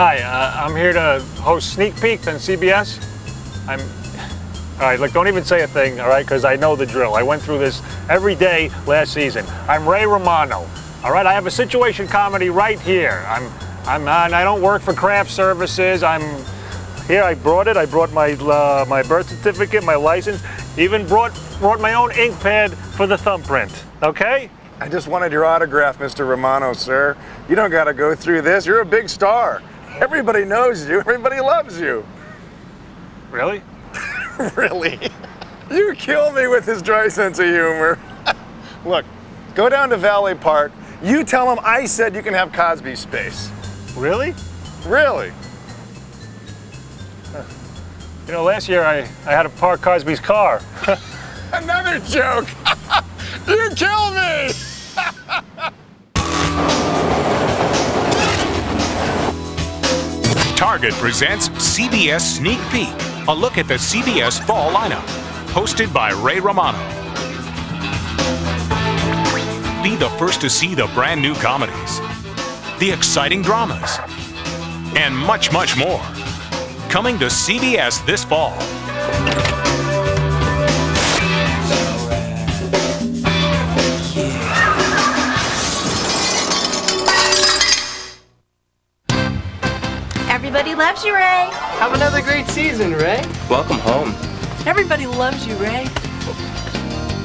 Hi, I'm here to host Sneak Peek on CBS. All right, look, don't even say a thing, all right, because I know the drill. I went through this every day last season. I'm Ray Romano, all right? I have a situation comedy right here. I don't work for craft services. Here, I brought it. I brought my birth certificate, my license, even brought my own ink pad for the thumbprint, okay? I just wanted your autograph, Mr. Romano, sir. You don't got to go through this. You're a big star. Everybody knows you. Everybody loves you. Really? Really? You kill me with his dry sense of humor. Look, go down to Valley Park. You tell him I said you can have Cosby space. Really? Really? You know, last year I had to park Cosby's car. Another joke. You kill me. Target presents CBS Sneak Peek, a look at the CBS fall lineup, hosted by Ray Romano. Be the first to see the brand new comedies, the exciting dramas, and much, much more. Coming to CBS this fall. Everybody loves you, Ray. Have another great season, Ray. Welcome home. Everybody loves you, Ray.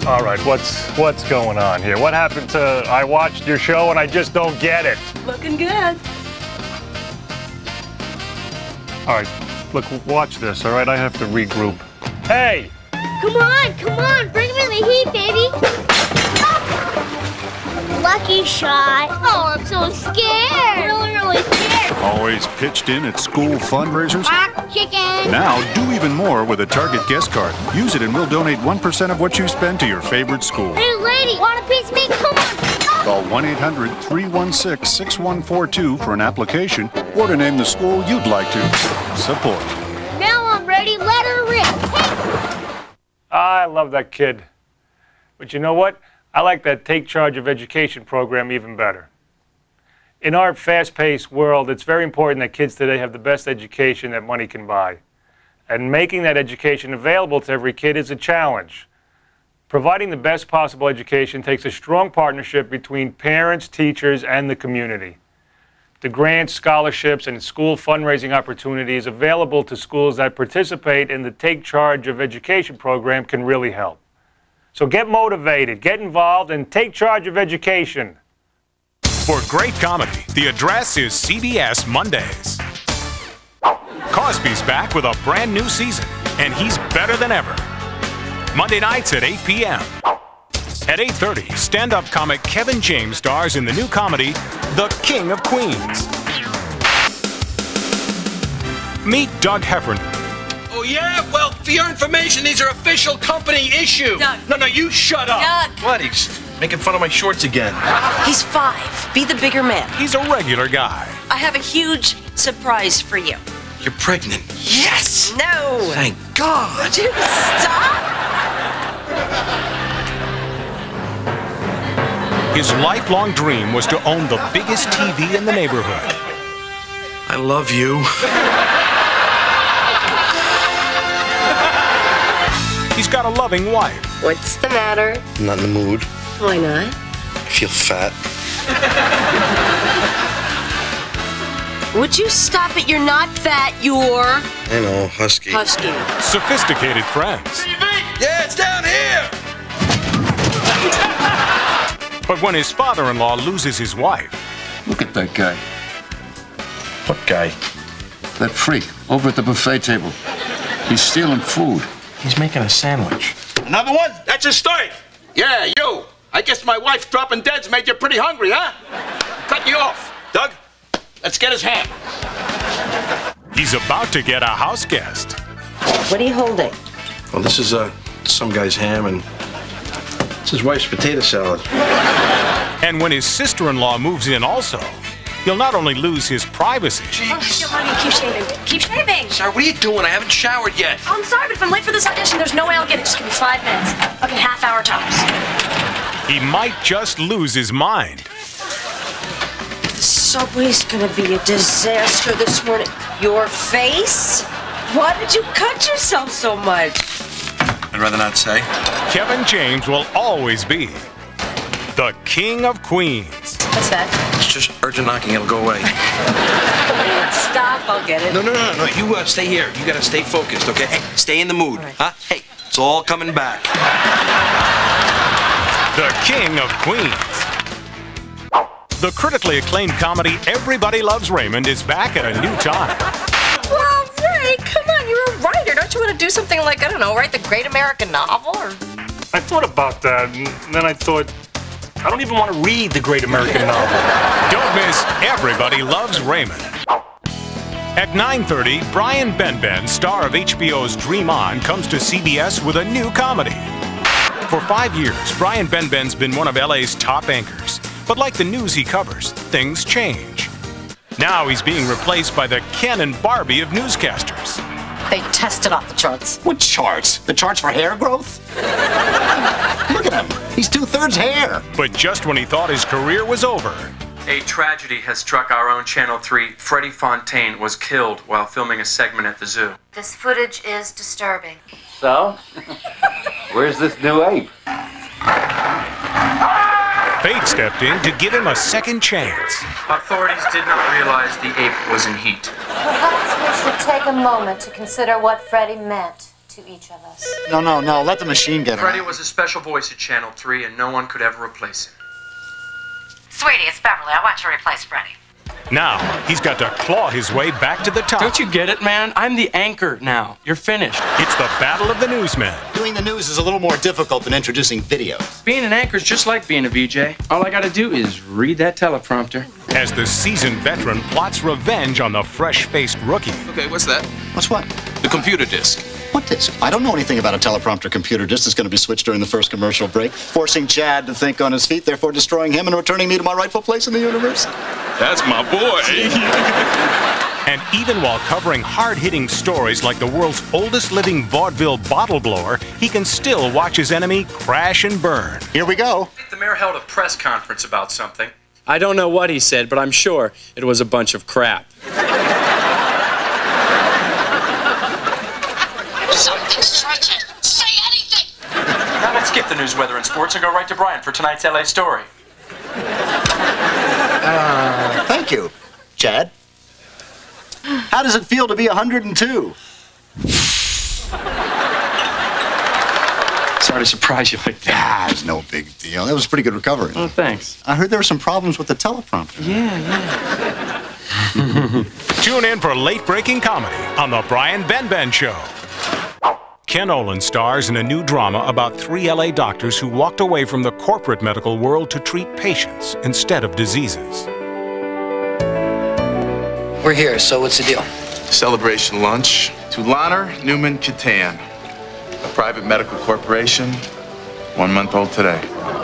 All right, what's going on here? What happened to I watched your show and I just don't get it? Looking good. All right, look, watch this, all right? I have to regroup. Hey! Come on, bring me the heat, baby. Lucky shot. Oh, I'm so scared. Really scared. Always pitched in at school fundraisers? Quack, chicken. Now do even more with a Target guest card. Use it and we'll donate 1% of what you spend to your favorite school. Hey, lady, want a piece of me? Come on. Call 1-800-316-6142 for an application or to name the school you'd like to support. Now I'm ready. Let her rip. Hey. I love that kid. But you know what? I like that Take Charge of Education program even better. In our fast-paced world, it's very important that kids today have the best education that money can buy. And making that education available to every kid is a challenge. Providing the best possible education takes a strong partnership between parents, teachers, and the community. The grants, scholarships, and school fundraising opportunities available to schools that participate in the Take Charge of Education program can really help. So get motivated, get involved, and take charge of education. For great comedy, the address is CBS Mondays. Cosby's back with a brand new season, and he's better than ever. Monday nights at 8 p.m. At 8:30, stand-up comic Kevin James stars in the new comedy, The King of Queens. Meet Doug Heffernan. Oh, yeah? Well, for your information, these are official company issues. Doug. No, you shut up. Doug. What? He's making fun of my shorts again. He's 5. Be the bigger man. He's a regular guy. I have a huge surprise for you. You're pregnant. Yes! No. Thank God. Would you stop? His lifelong dream was to own the biggest TV in the neighborhood. I love you. He's got a loving wife. What's the matter? I'm not in the mood. Why not? I feel fat. Would you stop it? You're not fat. You're I know, husky. husky. Sophisticated friends. Yeah, it's down here! But when his father-in-law loses his wife, Look at that guy. What guy? That freak over at the buffet table. He's stealing food. He's making a sandwich. Another one? That's a start. Yeah, you. I guess my wife dropping dead's made you pretty hungry, huh? Cut you off. Doug, let's get his ham. he's about to get a house guest. What are you holding? Well, this is some guy's ham, and it's his wife's potato salad. And when his sister-in-law moves in also, he'll not only lose his privacy. Oh, honey, keep shaving. Keep shaving. Sorry, what are you doing? I haven't showered yet. Oh, I'm sorry, but if I'm late for this audition, there's no way I'll get it. Just give me 5 minutes. Okay, half-hour tops. He might just lose his mind. So subway's gonna be a disaster this morning. Your face? Why did you cut yourself so much? I'd rather not say. Kevin James will always be the King of Queens. What's that? It's just urgent knocking. It'll go away. Stop, I'll get it. No. You stay here. You gotta stay focused, okay? Hey, stay in the mood, huh? Hey, it's all coming back. The King of Queens. The critically acclaimed comedy Everybody Loves Raymond is back at a new time. Well, Ray, come on, you're a writer. Don't you want to do something like, I don't know, write the great American novel? Or... I thought about that, and then I thought, I don't even want to read the great American novel. Don't miss Everybody Loves Raymond. At 9:30, Brian Benben, star of HBO's Dream On, comes to CBS with a new comedy. For 5 years, Brian Benben's been one of LA's top anchors. But like the news he covers, things change. Now he's being replaced by the Ken and Barbie of newscasters. They tested off the charts. What charts? The charts for hair growth? Look at him. He's 2/3 hair. But just when he thought his career was over, a tragedy has struck our own Channel 3. Freddie Fontaine was killed while filming a segment at the zoo. This footage is disturbing. So? Where's this new ape? fate stepped in to give him a second chance. Authorities did not realize the ape was in heat. Perhaps we should take a moment to consider what Freddie meant to each of us. No, let the machine get him. Freddie was a special voice at Channel 3, and no one could ever replace him. Sweetie, it's Beverly. I want you to replace Freddie. Now, he's got to claw his way back to the top. Don't you get it, man? I'm the anchor now. You're finished. It's the battle of the newsmen. Doing the news is a little more difficult than introducing video. Being an anchor is just like being a VJ. All I gotta do is read that teleprompter. As the seasoned veteran plots revenge on the fresh-faced rookie. Okay, what's that? What's what? The computer disc. What disc? I don't know anything about a teleprompter computer disc that's going to be switched during the first commercial break, forcing Chad to think on his feet, therefore destroying him and returning me to my rightful place in the universe. That's my boy. And even while covering hard-hitting stories like the world's oldest living vaudeville bottle blower, he can still watch his enemy crash and burn. Here we go. The mayor held a press conference about something. I don't know what he said, but I'm sure it was a bunch of crap. Something stretching. Say anything. Now let's skip the news, weather, and sports and go right to Brian for tonight's LA story. Thank you, Chad. How does it feel to be 102? Sorry to surprise you like that. It's no big deal. That was a pretty good recovery. Oh, thanks. I heard there were some problems with the teleprompter. Yeah. Tune in for late-breaking comedy on The Brian Benben Show. Ken Olin stars in a new drama about 3 LA doctors who walked away from the corporate medical world to treat patients instead of diseases. We're here, so what's the deal? Celebration lunch to Lanner Newman Catan, a private medical corporation, 1 month old today.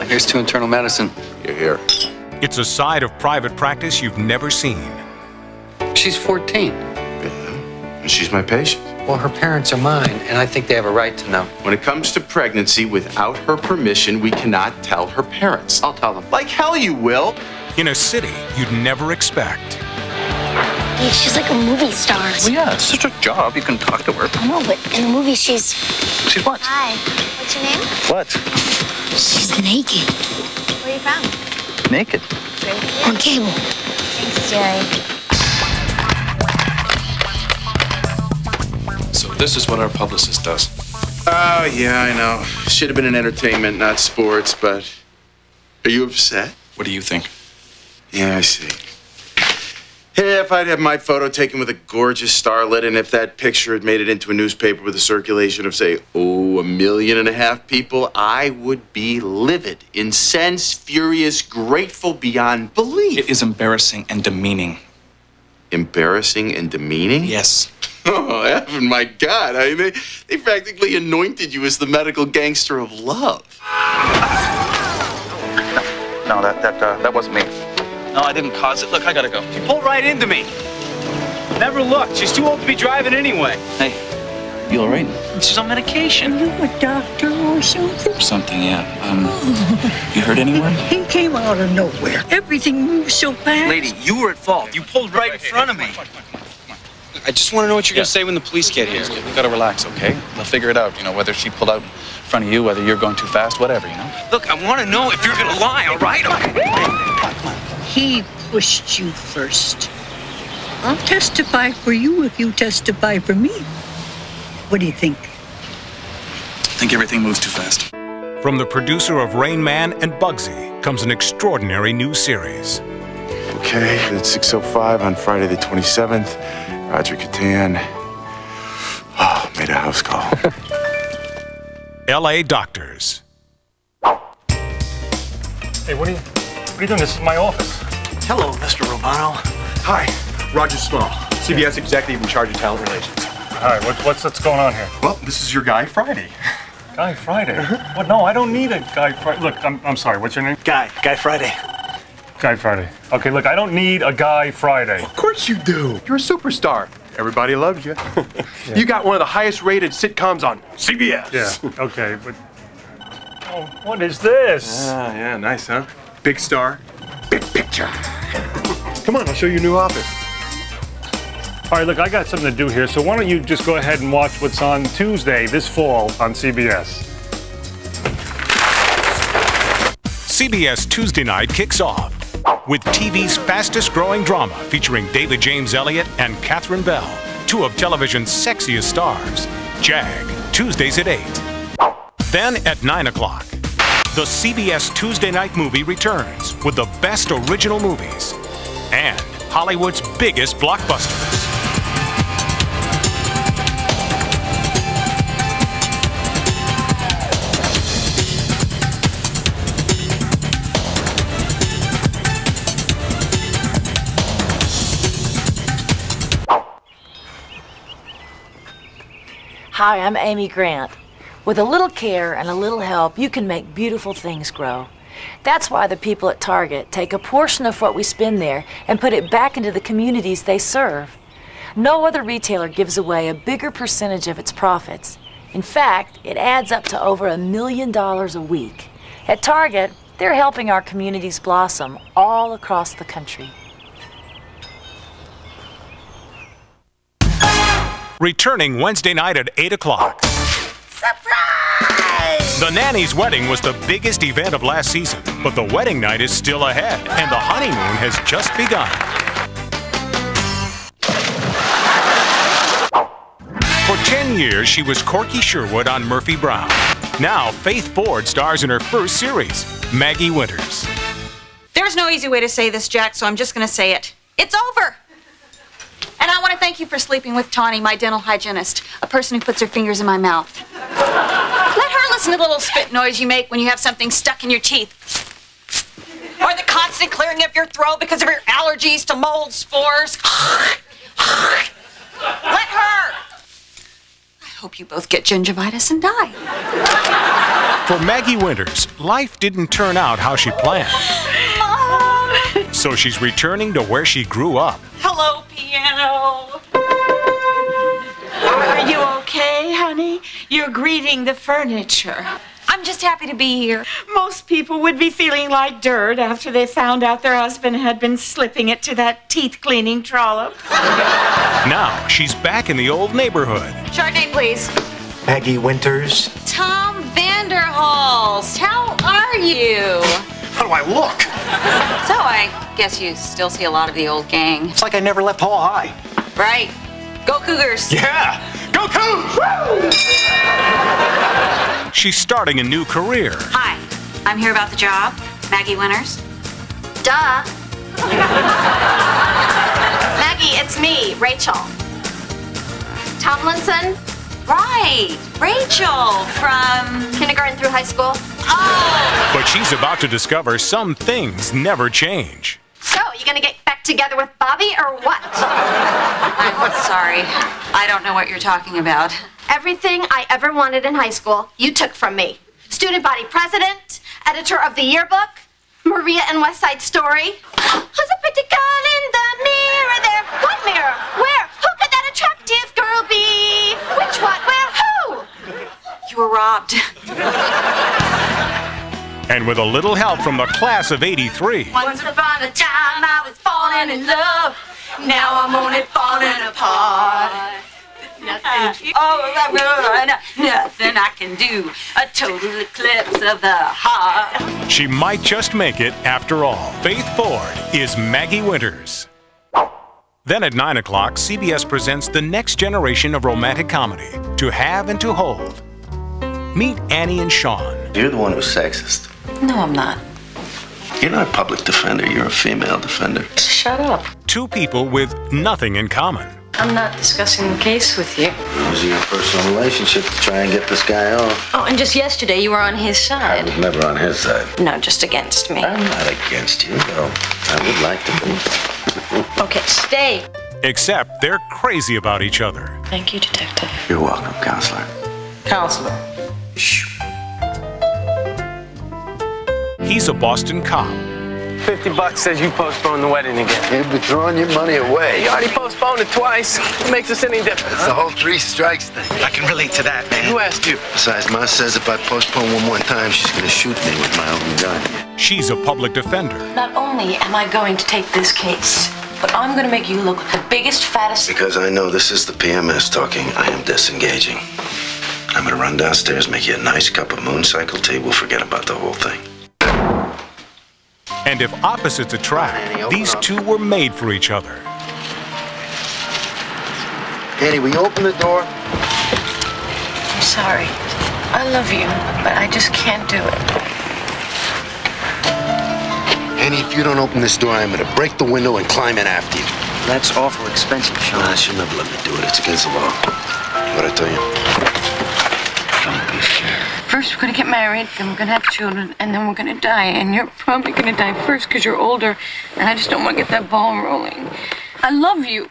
Here's to internal medicine. You're here. It's a side of private practice you've never seen. She's 14. Yeah, and she's my patient. Well, her parents are mine, and I think they have a right to know. When it comes to pregnancy, without her permission, we cannot tell her parents. I'll tell them. Like hell you will. In a city you'd never expect. Yeah, she's like a movie star. Well, yeah, it's just her job. You can talk to her. I know, but in the movie, she's... She's what? Hi. What's your name? What? She's naked. Where are you from? Naked. On cable. Thanks, Jerry. So this is what our publicist does. Oh, yeah, I know. Should have been in entertainment, not sports, but... Are you upset? What do you think? Yeah, I see. Hey, if I'd had my photo taken with a gorgeous starlet, and if that picture had made it into a newspaper with a circulation of, say, 1.5 million people, I would be livid, incensed, furious, grateful beyond belief. It is embarrassing and demeaning. Embarrassing and demeaning? Yes. Oh, heaven, my God. I mean, they practically anointed you as the medical gangster of love. No, that wasn't me. No, I didn't cause it. Look, I gotta go. She pulled right into me. Never looked. She's too old to be driving anyway. Hey, You all right? She's on medication. A doctor or something? Something, yeah. You hurt anyone? He came out of nowhere. Everything moves so fast. Lady, you were at fault. You pulled right in front of me. I just want to know what you're going to say when the police get here. You gotta relax, okay? They'll figure it out, you know, whether she pulled out in front of you, whether you're going too fast, whatever, you know? Look, I want to know if you're going to lie, all right? He pushed you first. I'll testify for you if you testify for me. What do you think? I think everything moves too fast. From the producer of Rain Man and Bugsy comes an extraordinary new series. Okay, it's 6:05 on Friday the 27th. Roger Catan. Oh, made a house call. L.A. Doctors. Hey, what are you doing? This is my office. Hello, Mr. Romano. Hi, Roger Small, CBS executive in charge of talent relations. All right, what's going on here? Well, this is your guy, Friday. Guy Friday? What? No, I don't need a Guy Friday. Look, I'm sorry. What's your name? Guy Friday. Guy Friday. Okay, look, I don't need a Guy Friday. Of course you do. You're a superstar. Everybody loves you. Yeah. You got one of the highest rated sitcoms on CBS. Yeah, okay, but... Oh, what is this? Ah, yeah, nice, huh? Big star, big picture. Come on, I'll show you a new office. All right, look, I got something to do here, so why don't you just go ahead and watch what's on Tuesday this fall on CBS. CBS Tuesday night kicks off with TV's fastest growing drama featuring David James Elliott and Catherine Bell, two of television's sexiest stars. Jag, Tuesdays at 8. Then at 9 o'clock, the CBS Tuesday night movie returns with the best original movies and Hollywood's biggest blockbusters. Hi, I'm Amy Grant. With a little care and a little help, you can make beautiful things grow. That's why the people at Target take a portion of what we spend there and put it back into the communities they serve. No other retailer gives away a bigger percentage of its profits. In fact, it adds up to over $1 million a week. At Target, they're helping our communities blossom all across the country. Returning Wednesday night at 8 o'clock. Surprise! The Nanny's wedding was the biggest event of last season, but the wedding night is still ahead, and the honeymoon has just begun. For 10 years, she was Corky Sherwood on Murphy Brown. Now, Faith Ford stars in her first series, Maggie Winters. There's no easy way to say this, Jack, so I'm just going to say it. It's over! And I want to thank you for sleeping with Tawny, my dental hygienist, a person who puts her fingers in my mouth. Let her listen to the little spit noise you make when you have something stuck in your teeth. Or the constant clearing of your throat because of your allergies to mold spores. Let her! I hope you both get gingivitis and die. For Maggie Winters, life didn't turn out how she planned. Mom! So she's returning to where she grew up. Hello, piano. Are you okay, honey? You're greeting the furniture. I'm just happy to be here. Most people would be feeling like dirt after they found out their husband had been slipping it to that teeth-cleaning trollop. Now she's back in the old neighborhood. Chardonnay, please. Maggie Winters. Tom Vanderhulst, how are you? How do I look? So I guess you still see a lot of the old gang. It's like I never left Hall High. Right. Go Cougars. Yeah! Go Cougs! She's starting a new career. Hi, I'm here about the job. Maggie Winters. Duh. Maggie, it's me, Rachel. Tomlinson? Right, Rachel from... Kindergarten through high school. Oh! But she's about to discover some things never change. So, you gonna get back together with Bobby or what? I'm sorry. I don't know what you're talking about. Everything I ever wanted in high school, you took from me. Student body president, editor of the yearbook, Maria and West Side Story. Who's a pretty girl in the mirror there? What mirror? Where? Who could that attractive girl be? Which, what, where? And with a little help from the class of '83. Once upon a time I was falling in love. Now I'm only falling apart. Nothing, nothing I can do. A total eclipse of the heart. She might just make it after all. Faith Ford is Maggie Winters. Then at 9 o'clock, CBS presents the next generation of romantic comedy, To Have and to Hold. Meet Annie and Sean. You're the one who's sexist. No, I'm not. You're not a public defender, you're a female defender. Shut up. Two people with nothing in common. I'm not discussing the case with you. Using a personal relationship to try and get this guy off. Oh, and just yesterday you were on his I side. was never on his side. No, just against me. I'm not against you, though. I would like to be. Okay, stay. Except they're crazy about each other. Thank you, detective. You're welcome, counselor. Counselor. He's a Boston cop. $50 says you postponed the wedding again. You've been throwing your money away. You already postponed it twice. What makes us any difference? It's the whole 3 strikes thing. I can relate to that, man. Who asked you? Besides, Ma says if I postpone one more time, she's gonna shoot me with my own gun. She's a public defender. Not only am I going to take this case, but I'm going to make you look like the biggest, fattest... Because I know this is the PMS talking, I am disengaging. I'm gonna run downstairs, make you a nice cup of moon cycle tea. We'll forget about the whole thing. And if opposites attract, these two were made for each other. Annie, will you open the door? I'm sorry. I love you, but I just can't do it. Annie, if you don't open this door, I'm gonna break the window and climb in after you. That's awful expensive, Sean. Nah, she'll never let me do it. It's against the law. What'd I tell you? Don't be scared. First, we're going to get married, then we're going to have children, and then we're going to die. And you're probably going to die first because you're older, and I just don't want to get that ball rolling. I love you.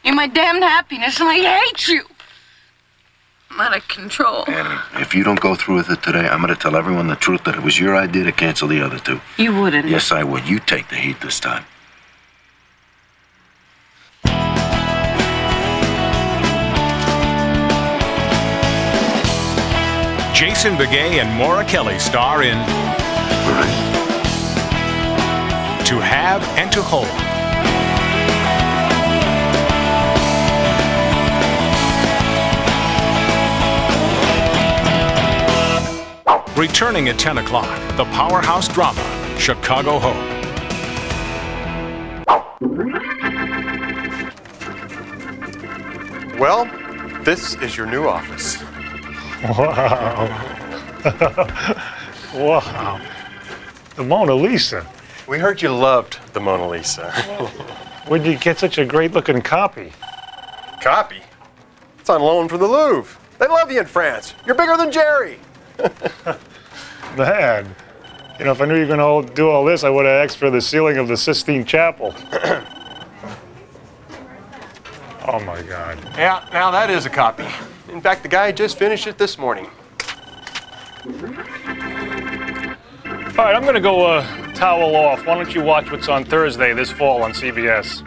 You're my damned happiness, and I hate you. I'm out of control. Annie, if you don't go through with it today, I'm going to tell everyone the truth that it was your idea to cancel the other two. You wouldn't. Yes, I would. You take the heat this time. Jason Begay and Maura Kelly star in To Have and to Hold. Returning at 10 o'clock, the powerhouse drama, Chicago Hope. Well, this is your new office. Wow. Wow. The Mona Lisa. We heard you loved the Mona Lisa. Where'd you get such a great looking copy? Copy? It's on loan from the Louvre. They love you in France. You're bigger than Jerry. Man, you know, if I knew you were going to do all this, I would have asked for the ceiling of the Sistine Chapel. Oh my God. Yeah, now that is a copy. In fact, the guy just finished it this morning. All right, I'm going to go towel off. Why don't you watch what's on Thursday this fall on CBS?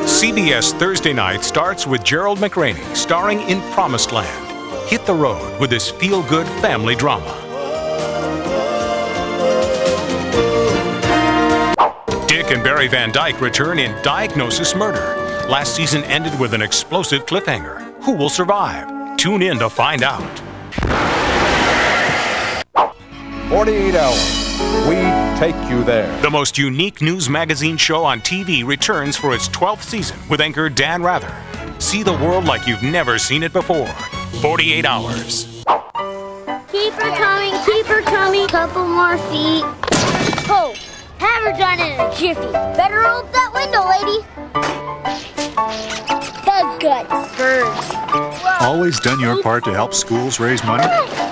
CBS Thursday night starts with Gerald McRaney starring in Promised Land. Hit the road with this feel-good family drama. Dick and Barry Van Dyke return in Diagnosis Murder. Last season ended with an explosive cliffhanger. Who will survive? Tune in to find out. 48 hours. We take you there. The most unique news magazine show on TV returns for its 12th season with anchor Dan Rather. See the world like you've never seen it before. 48 hours. Keep her coming, couple more feet. Oh, have her done in a jiffy. Better open that window, lady. Bug guts, birds. Always done your part to help schools raise money?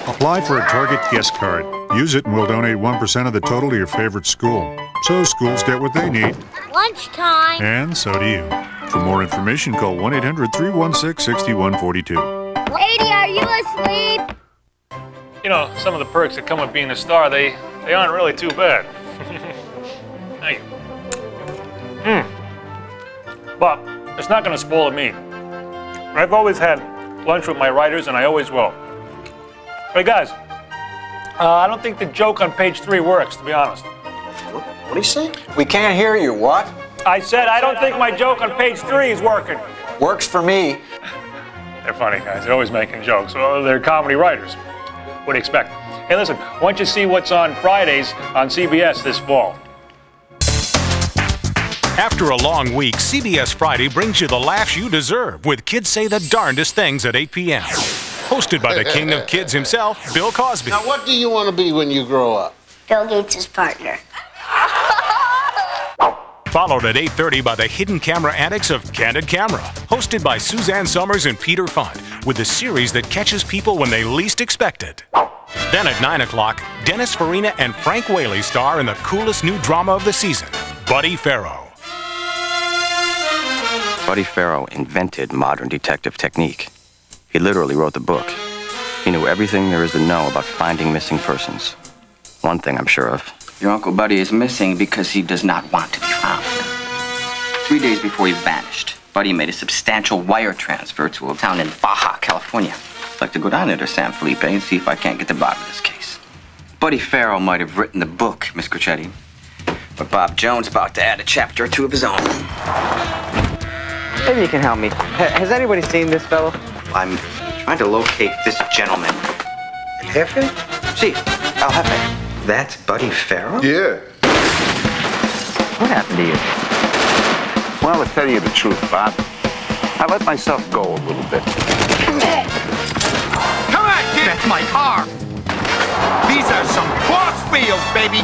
Apply for a Target guest card. Use it and we'll donate 1% of the total to your favorite school. So schools get what they need. Lunchtime. And so do you. For more information, call 1-800-316-6142. Lady, are you asleep? You know, some of the perks that come with being a star, they aren't really too bad. Thank you. But it's not going to spoil me. I've always had lunch with my writers, and I always will. Hey, guys, I don't think the joke on page 3 works, to be honest. What do you say? We can't hear you. What? I said I don't think my joke on page 3 is working. Works for me. They're funny guys. They're always making jokes. Well, they're comedy writers. What do you expect? Hey, listen, why don't you see what's on Fridays on CBS this fall? After a long week, CBS Friday brings you the laughs you deserve with Kids Say the Darndest Things at 8 p.m. Hosted by the king of kids himself, Bill Cosby. Now, what do you want to be when you grow up? Bill Gates' partner. Followed at 8:30 by the hidden camera antics of Candid Camera, hosted by Suzanne Summers and Peter Funt, with the series that catches people when they least expect it. Then at 9 o'clock, Dennis Farina and Frank Whaley star in the coolest new drama of the season, Buddy Farrow. Buddy Farrow invented modern detective technique. He literally wrote the book. He knew everything there is to know about finding missing persons. One thing I'm sure of. Your Uncle Buddy is missing because he does not want to be found. 3 days before he vanished, Buddy made a substantial wire transfer to a town in Baja, California. I'd like to go down there to San Felipe and see if I can't get to the bottom of this case. Buddy Farrow might have written the book, Miss Crucetti, but Bob Jones about to add a chapter or 2 of his own. Maybe you can help me. Has anybody seen this fellow? I'm trying to locate this gentleman. El Jefe? See, El Jefe. That's Buddy Farrow? Yeah. What happened to you? Well, to tell you the truth, Bob, I let myself go a little bit. Come on, kid! That's my car! These are some boss wheels, baby!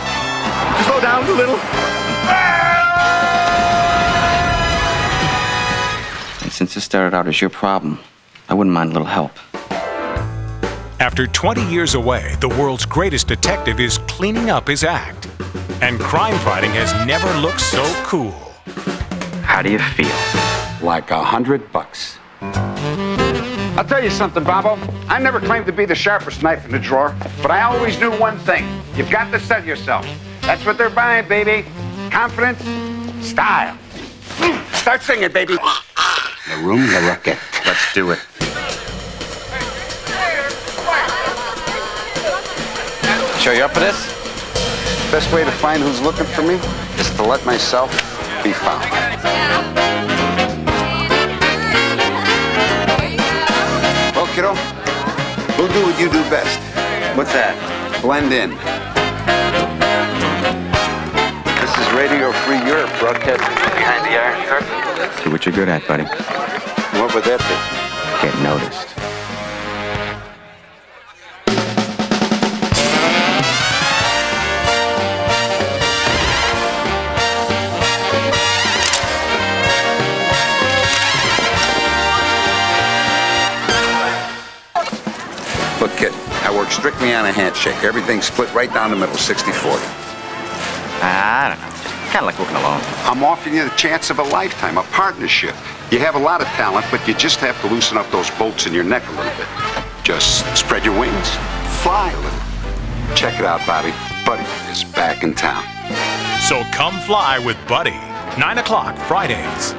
Slow down a little. And since this started out as your problem, I wouldn't mind a little help. After 20 years away, the world's greatest detective is cleaning up his act. And crime fighting has never looked so cool. How do you feel? Like $100. I'll tell you something, Bobo. I never claimed to be the sharpest knife in the drawer, but I always knew one thing. You've got to sell yourself. That's what they're buying, baby. Confidence, style. Start singing, baby. The room, the rocket. Let's do it. Sure you up for this? Best way to find who's looking for me is to let myself be found. Well, kiddo, we'll do what you do best. What's that? Blend in. This is Radio Free Europe, broadcasting behind the Iron Curtain. Do what you're good at, buddy. What would that be? Get noticed. Look, kid, I work strictly on a handshake. Everything's split right down the middle, 60-40. I don't know. Just kind of like working alone. I'm offering you the chance of a lifetime, a partnership. You have a lot of talent, but you just have to loosen up those bolts in your neck a little bit. Just spread your wings, fly a little. Check it out, Bobby. Buddy is back in town. So come fly with Buddy. 9 o'clock Fridays.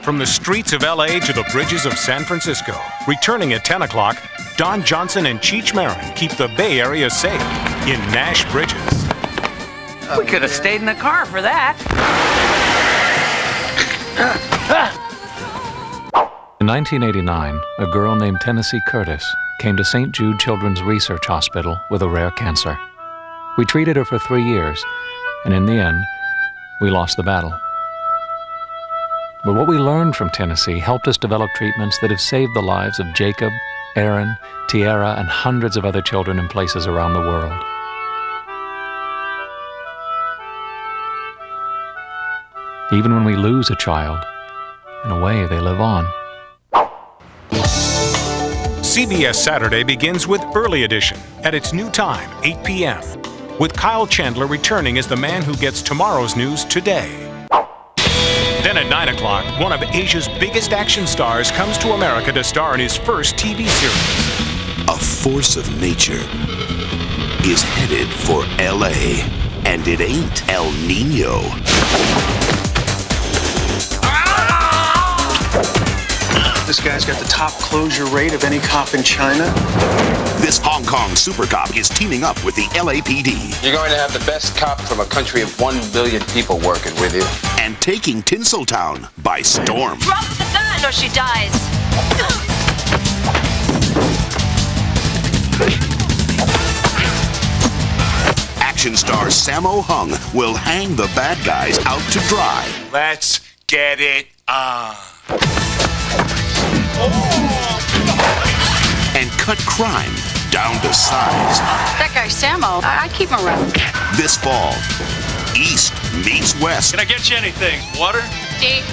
From the streets of LA to the bridges of San Francisco, returning at 10 o'clock, Don Johnson and Cheech Marin keep the Bay Area safe in Nash Bridges. We could have stayed in the car for that. In 1989, a girl named Tennessee Curtis came to St. Jude Children's Research Hospital with a rare cancer. We treated her for 3 years, and in the end, we lost the battle. But what we learned from Tennessee helped us develop treatments that have saved the lives of Jacob, Aaron, Tiara, and hundreds of other children in places around the world. Even when we lose a child, in a way, they live on. CBS Saturday begins with Early Edition at its new time, 8 p.m., with Kyle Chandler returning as the man who gets tomorrow's news today. Then at 9 o'clock, one of Asia's biggest action stars comes to America to star in his first TV series. A force of nature is headed for LA, and it ain't El Nino. This guy's got the top closure rate of any cop in China. This Hong Kong super cop is teaming up with the LAPD. You're going to have the best cop from a country of 1 billion people working with you. And taking Tinseltown by storm. Drop the gun or she dies. Action star Sammo Hung will hang the bad guys out to dry. Let's get it on. And cut crime down to size. That guy, Sammo, I keep him around. This fall, East meets West. Can I get you anything? Water? Tea.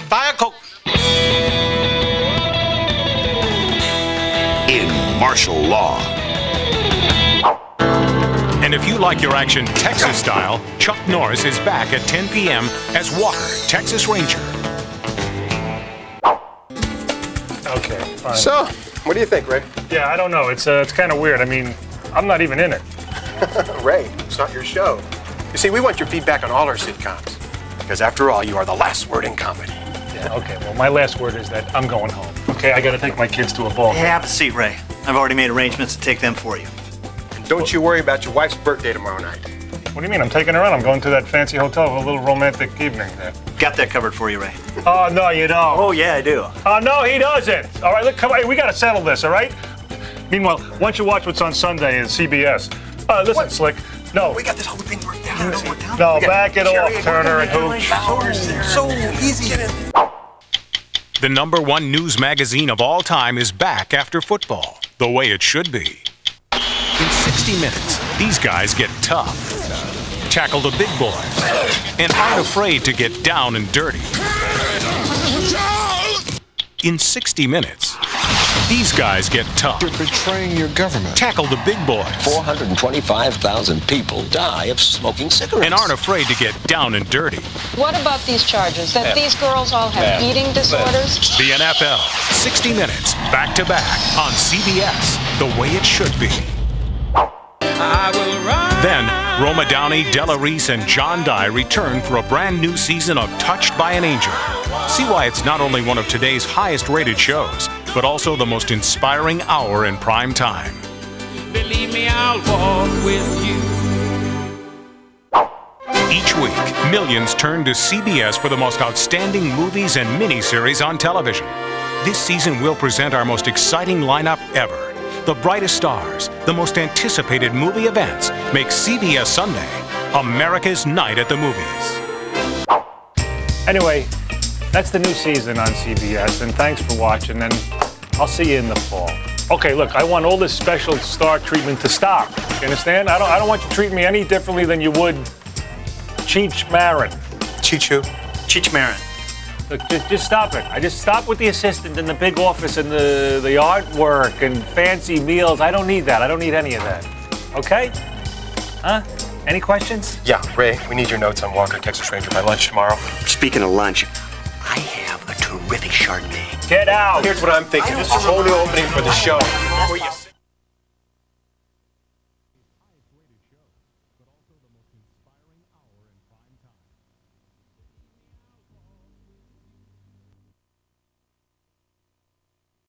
Buy a Coke. In martial law. And if you like your action Texas style, Chuck Norris is back at 10 p.m. as Walker, Texas Ranger. Okay, fine. So, what do you think, Ray? Yeah, I don't know. It's kind of weird. I mean, I'm not even in it. Ray, it's not your show. You see, we want your feedback on all our sitcoms. Because after all, you are the last word in comedy. Yeah, okay, well, my last word is that I'm going home. Okay, I got to take my kids to a ball game. Have a seat, Ray. I've already made arrangements to take them for you. And don't you worry about your wife's birthday tomorrow night. What do you mean? I'm taking her out. I'm going to that fancy hotel for a little romantic evening there. Got that covered for you, Ray. Oh, no, you don't. Oh, yeah, I do. Oh, no, he doesn't. All right, look, come on. We got to settle this, all right? Meanwhile, why don't you watch what's on Sunday in CBS? Listen, what? Slick. No. We got this whole thing worked out. No, back it off, Turner and Hooch. So easy. The #1 news magazine of all time is back after football, the way it should be. In 60 minutes, these guys get tough, tackle the big boys, and aren't afraid to get down and dirty. In 60 minutes, these guys get tough. You're betraying your government. Tackle the big boys. 425,000 people die of smoking cigarettes. And aren't afraid to get down and dirty. What about these charges that these girls all have eating disorders? The NFL, 60 minutes, back to back, on CBS, the way it should be. Then, Roma Downey, Della Reese, and John Dye return for a brand new season of Touched by an Angel. See why it's not only one of today's highest-rated shows, but also the most inspiring hour in prime time. Believe me, I'll walk with you. Each week, millions turn to CBS for the most outstanding movies and miniseries on television. This season we'll present our most exciting lineup ever. The brightest stars, the most anticipated movie events make CBS Sunday America's Night at the Movies. Anyway, that's the new season on CBS, and thanks for watching, and I'll see you in the fall. Okay, look, I want all this special star treatment to stop. You understand? I don't want you treating me any differently than you would Cheech Marin. Cheech who? Cheech Marin. Look, just stop it. I just stop with the assistant in the big office and the artwork and fancy meals. I don't need that. I don't need any of that. Okay? Huh? Any questions? Yeah, Ray, we need your notes on Walker, Texas Ranger by lunch tomorrow. Speaking of lunch, I have a terrific Chardonnay. Get out! Here's what I'm thinking. This is only opening for the show.